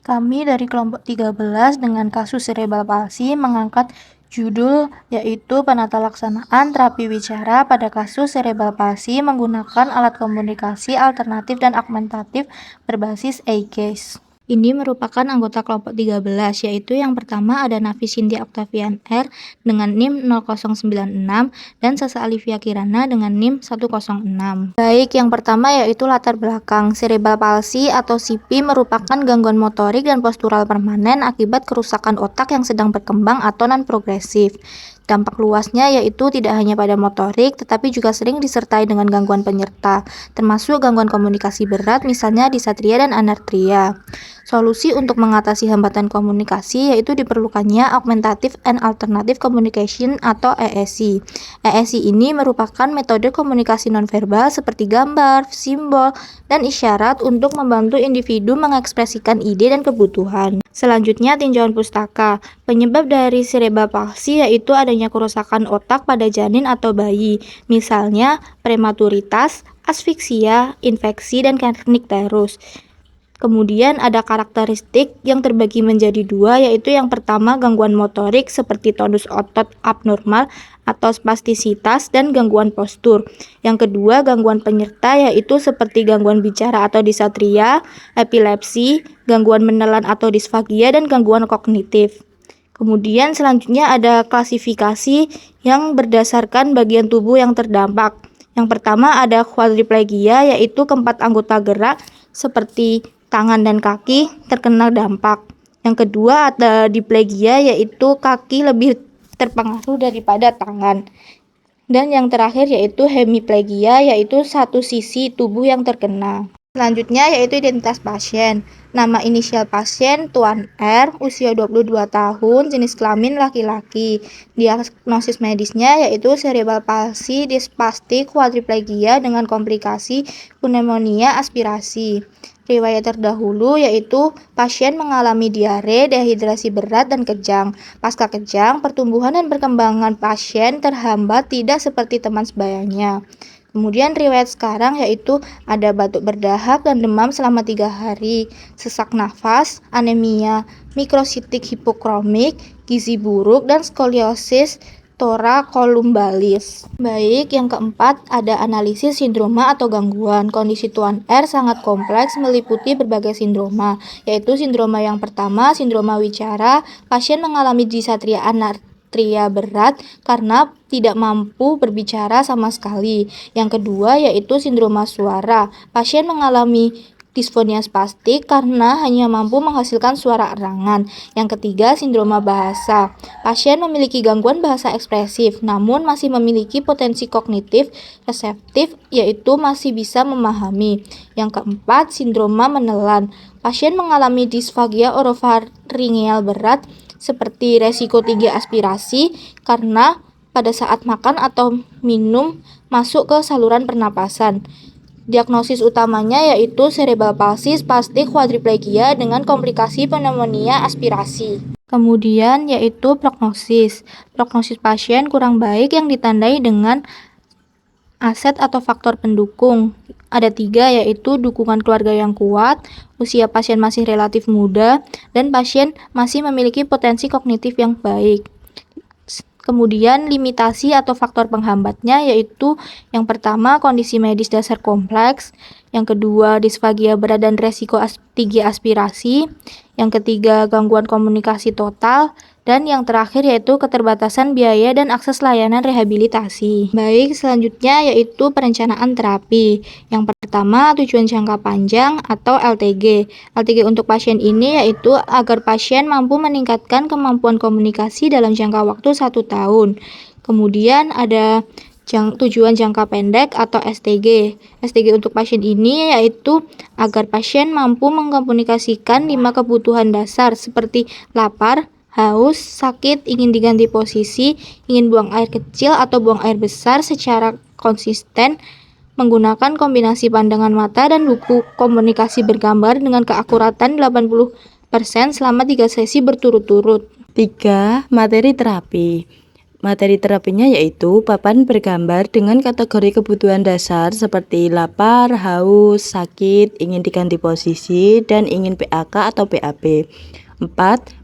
Kami dari kelompok 13 dengan kasus cerebral palsy mengangkat judul yaitu penata laksanaan terapi wicara pada kasus cerebral palsy menggunakan alat komunikasi alternatif dan augmentatif berbasis EIGAS. Ini merupakan anggota kelompok 13, yaitu yang pertama ada Nafi Cynthia Octavian R dengan NIM 0096 dan Sasa Alivia Kirana dengan NIM 106. Baik, yang pertama yaitu latar belakang. Cerebral palsy atau CP merupakan gangguan motorik dan postural permanen akibat kerusakan otak yang sedang berkembang atau non-progresif. Dampak luasnya yaitu tidak hanya pada motorik, tetapi juga sering disertai dengan gangguan penyerta, termasuk gangguan komunikasi berat misalnya disatria dan anartria. Solusi untuk mengatasi hambatan komunikasi yaitu diperlukannya Augmentative and Alternative Communication atau EAC. EAC ini merupakan metode komunikasi nonverbal seperti gambar, simbol, dan isyarat untuk membantu individu mengekspresikan ide dan kebutuhan. Selanjutnya, tinjauan pustaka. Penyebab dari cerebral palsy yaitu adanya kerusakan otak pada janin atau bayi, misalnya prematuritas, asfiksia, infeksi, dan kernicterus. Kemudian ada karakteristik yang terbagi menjadi dua, yaitu yang pertama gangguan motorik seperti tonus otot abnormal atau spastisitas dan gangguan postur. Yang kedua gangguan penyerta yaitu seperti gangguan bicara atau disatria, epilepsi, gangguan menelan atau disfagia, dan gangguan kognitif. Kemudian selanjutnya ada klasifikasi yang berdasarkan bagian tubuh yang terdampak. Yang pertama ada quadriplegia yaitu keempat anggota gerak seperti tangan dan kaki terkena dampak. Yang kedua ada diplegia yaitu kaki lebih terpengaruh daripada tangan. Dan yang terakhir yaitu hemiplegia yaitu satu sisi tubuh yang terkena. Selanjutnya yaitu identitas pasien. Nama inisial pasien Tuan R, usia 22 tahun, jenis kelamin laki-laki. Diagnosis medisnya yaitu cerebral palsy dysplastic quadriplegia dengan komplikasi pneumonia aspirasi. Riwayat terdahulu yaitu pasien mengalami diare, dehidrasi berat, dan kejang. Pasca kejang, pertumbuhan dan perkembangan pasien terhambat tidak seperti teman sebayanya. Kemudian riwayat sekarang yaitu ada batuk berdahak dan demam selama 3 hari, sesak nafas, anemia mikrositik hipokromik, gizi buruk, dan skoliosis thoracolumbalis. Baik, yang keempat ada analisis sindroma atau gangguan. Kondisi Tuan R sangat kompleks meliputi berbagai sindroma, yaitu sindroma yang pertama, sindroma wicara. Pasien mengalami disatria anartria berat karena tidak mampu berbicara sama sekali. Yang kedua yaitu sindroma suara. Pasien mengalami disfonia spastik karena hanya mampu menghasilkan suara erangan. Yang ketiga, sindroma bahasa. Pasien memiliki gangguan bahasa ekspresif, namun masih memiliki potensi kognitif reseptif, yaitu masih bisa memahami. Yang keempat, sindroma menelan. Pasien mengalami disfagia orofaringeal berat, seperti resiko tinggi aspirasi, karena pada saat makan atau minum masuk ke saluran pernapasan. Diagnosis utamanya yaitu cerebral palsy spastik quadriplegia dengan komplikasi pneumonia aspirasi. Kemudian yaitu prognosis. Prognosis pasien kurang baik yang ditandai dengan aset atau faktor pendukung. Ada 3 yaitu dukungan keluarga yang kuat, usia pasien masih relatif muda, dan pasien masih memiliki potensi kognitif yang baik. Kemudian limitasi atau faktor penghambatnya yaitu yang pertama kondisi medis dasar kompleks, yang kedua disfagia berat dan resiko tinggi aspirasi, yang ketiga gangguan komunikasi total, dan yang terakhir yaitu keterbatasan biaya dan akses layanan rehabilitasi. Baik, selanjutnya yaitu perencanaan terapi. Yang pertama tujuan jangka panjang atau LTG. LTG untuk pasien ini yaitu agar pasien mampu meningkatkan kemampuan komunikasi dalam jangka waktu 1 tahun. Kemudian ada tujuan jangka pendek atau STG. STG untuk pasien ini yaitu agar pasien mampu mengkomunikasikan 5 kebutuhan dasar seperti lapar, haus, sakit, ingin diganti posisi, ingin buang air kecil atau buang air besar secara konsisten, menggunakan kombinasi pandangan mata dan buku komunikasi bergambar dengan keakuratan 80% selama 3 sesi berturut-turut. 3. Materi terapi. Materi terapinya yaitu papan bergambar dengan kategori kebutuhan dasar seperti lapar, haus, sakit, ingin diganti posisi, dan ingin PAK atau PAP. 4.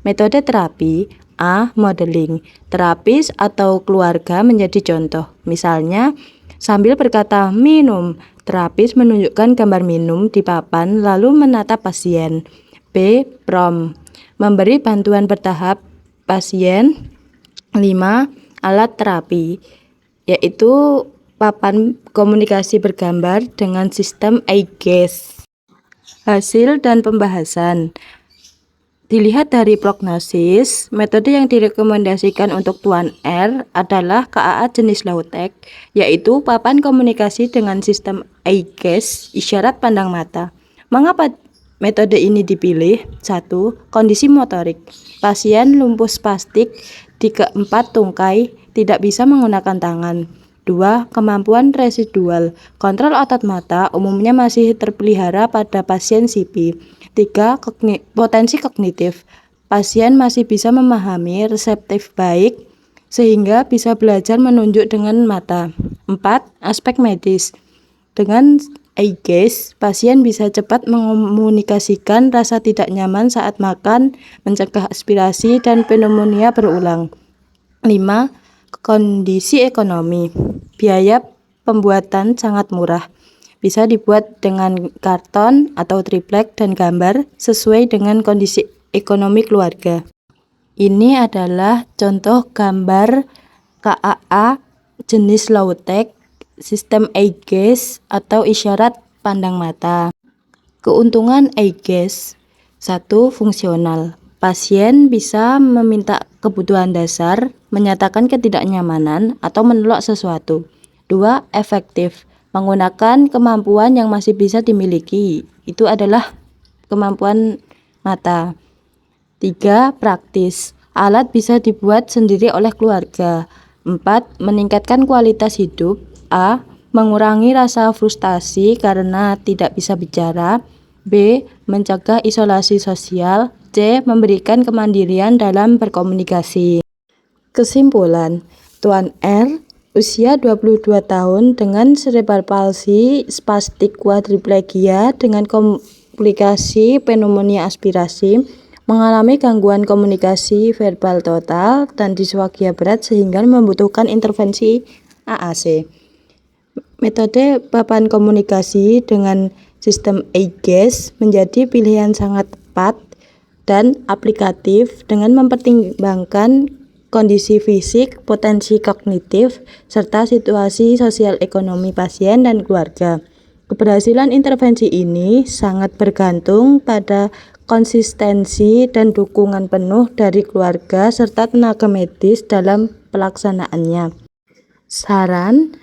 Metode terapi. A. Modeling. Terapis atau keluarga menjadi contoh. Misalnya, sambil berkata minum, terapis menunjukkan gambar minum di papan lalu menatap pasien. B. Prom. Memberi bantuan bertahap pasien. 5. Alat terapi, yaitu papan komunikasi bergambar dengan sistem iGES. Hasil dan pembahasan. Dilihat dari prognosis, metode yang direkomendasikan untuk Tuan R adalah KAA jenis low-tech, yaitu papan komunikasi dengan sistem iGES, isyarat pandang mata. Mengapa metode ini dipilih? 1. Kondisi motorik. Pasien lumpuh spastik di keempat tungkai, tidak bisa menggunakan tangan. 2. Kemampuan residual. Kontrol otot mata umumnya masih terpelihara pada pasien CP. 3. Potensi kognitif. Pasien masih bisa memahami reseptif baik sehingga bisa belajar menunjuk dengan mata. 4. Aspek medis. Dengan iGES, pasien bisa cepat mengomunikasikan rasa tidak nyaman saat makan, mencegah aspirasi dan pneumonia berulang. 5. Kondisi ekonomi. Biaya pembuatan sangat murah. Bisa dibuat dengan karton atau triplek dan gambar sesuai dengan kondisi ekonomi keluarga. Ini adalah contoh gambar KAA jenis low-tech, sistem iGES atau isyarat pandang mata. Keuntungan iGES. 1. Fungsional. Pasien bisa meminta kebutuhan dasar, menyatakan ketidaknyamanan, atau menolak sesuatu. 2. Efektif. Menggunakan kemampuan yang masih bisa dimiliki. Itu adalah kemampuan mata. 3. Praktis. Alat bisa dibuat sendiri oleh keluarga. 4. Meningkatkan kualitas hidup. A. Mengurangi rasa frustasi karena tidak bisa bicara. B. Mencegah isolasi sosial. C. Memberikan kemandirian dalam berkomunikasi. Kesimpulan, Tuan R, usia 22 tahun dengan cerebral palsy spastik quadriplegia dengan komplikasi pneumonia aspirasi, mengalami gangguan komunikasi verbal total dan disfagia berat sehingga membutuhkan intervensi AAC. Metode papan komunikasi dengan sistem iGES menjadi pilihan sangat tepat dan aplikatif dengan mempertimbangkan kondisi fisik, potensi kognitif, serta situasi sosial ekonomi pasien dan keluarga. Keberhasilan intervensi ini sangat bergantung pada konsistensi dan dukungan penuh dari keluarga serta tenaga medis dalam pelaksanaannya. Saran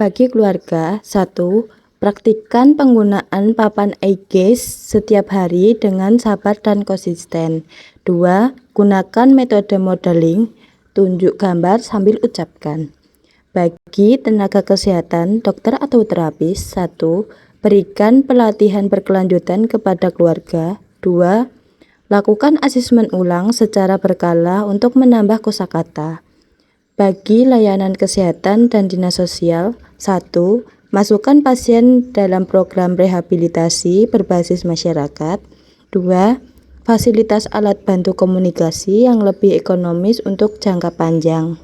bagi keluarga: 1. Praktikkan penggunaan papan iGES setiap hari dengan sabar dan konsisten. 2. Gunakan metode modeling, tunjuk gambar sambil ucapkan. Bagi tenaga kesehatan, dokter atau terapis: 1. Berikan pelatihan berkelanjutan kepada keluarga. 2. Lakukan asesmen ulang secara berkala untuk menambah kosakata. Bagi layanan kesehatan dan dinas sosial: 1. Masukkan pasien dalam program rehabilitasi berbasis masyarakat. 2. Fasilitas alat bantu komunikasi yang lebih ekonomis untuk jangka panjang.